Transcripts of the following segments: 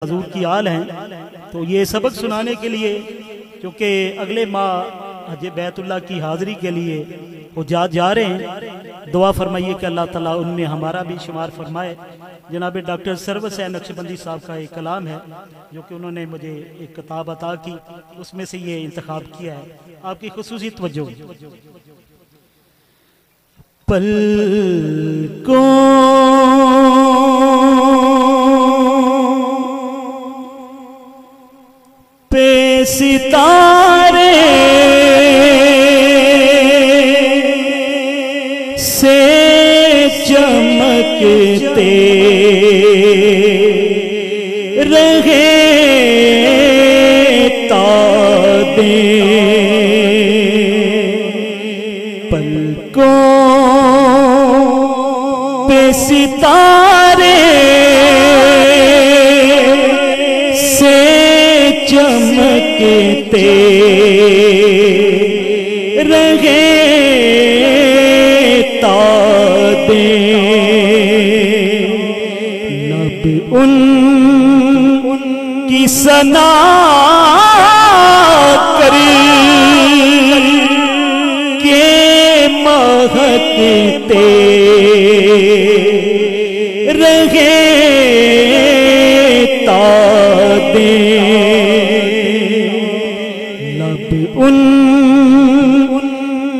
حضور کی آل ہیں، تو یہ سبق سنانے کے لیے چونکہ اگلے ماہ حج بیت اللہ کی حاضری کے لیے حجاج جا رہے ہیں، دعا فرمائیے کہ اللہ تعالیٰ ان میں ہمارا بھی شمار فرمائے۔ جناب ڈاکٹر سرور حسین نقشبندی صاحب کا ایک کلام ہے جو کہ انہوں نے مجھے ایک کتاب عطا کی، اس میں سے یہ انتخاب کیا ہے، آپ کی خصوصی توجہ۔ پلکوں پہ ستارے سے چمکتے رہے تابیں، پلکوں پہ ستارے سے چمکتے رہے تابیں، لب ان کی ثنا کر کے مہکتے رہے تابیں، لب ان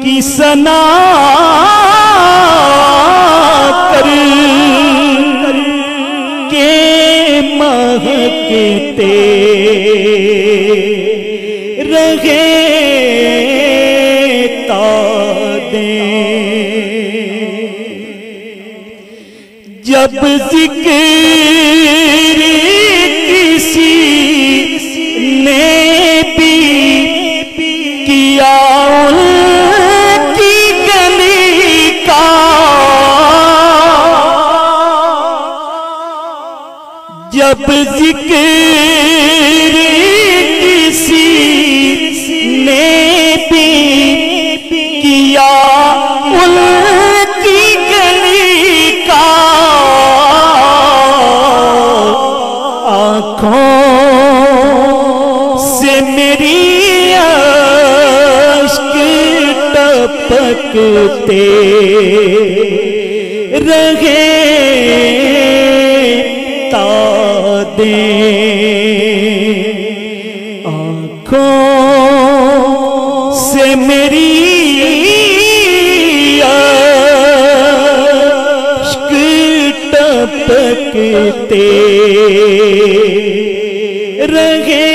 کی ثنا کر کے مہکتے رہے تابیں، جب ذکر کسی نے بھی کیا ان کی گلی کا، جب ذکر کسی نے بھی کیا ان کی گلی کا، آنکھوں سے میری اشک ٹپکتے رہے تابیں، آنکھوں سے میری اشک ٹپکتے رہے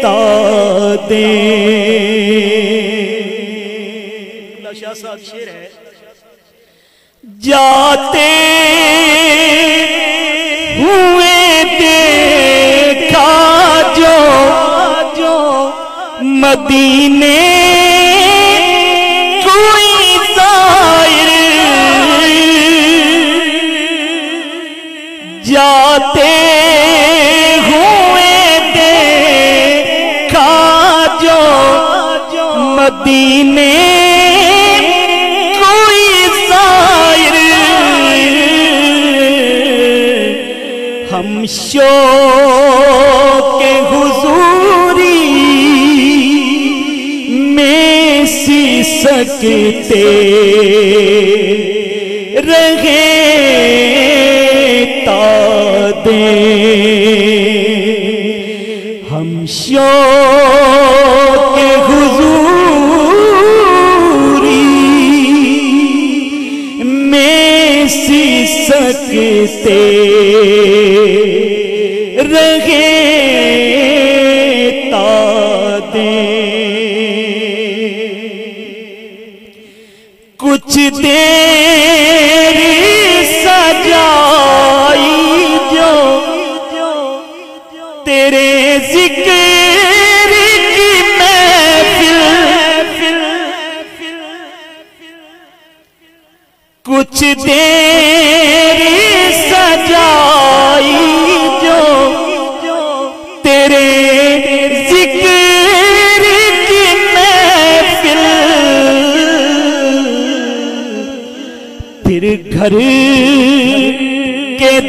تابیں۔ شاہ صاحب شعر ہے، جاتے ہوئے دیکھا جو مدینے کوئی زائر، جاتے ہوئے دیکھا جو مدینے ہم شوق حضوری میں سکتے رہے تابیں، ہم شوق حضوری میں سکتے رہے تابیں، کچھ دیر سجائی جو تیرے ذکر کی محفل، کچھ دیر سجائی جو تیرے ذکر کی محفل، پھر گھر کے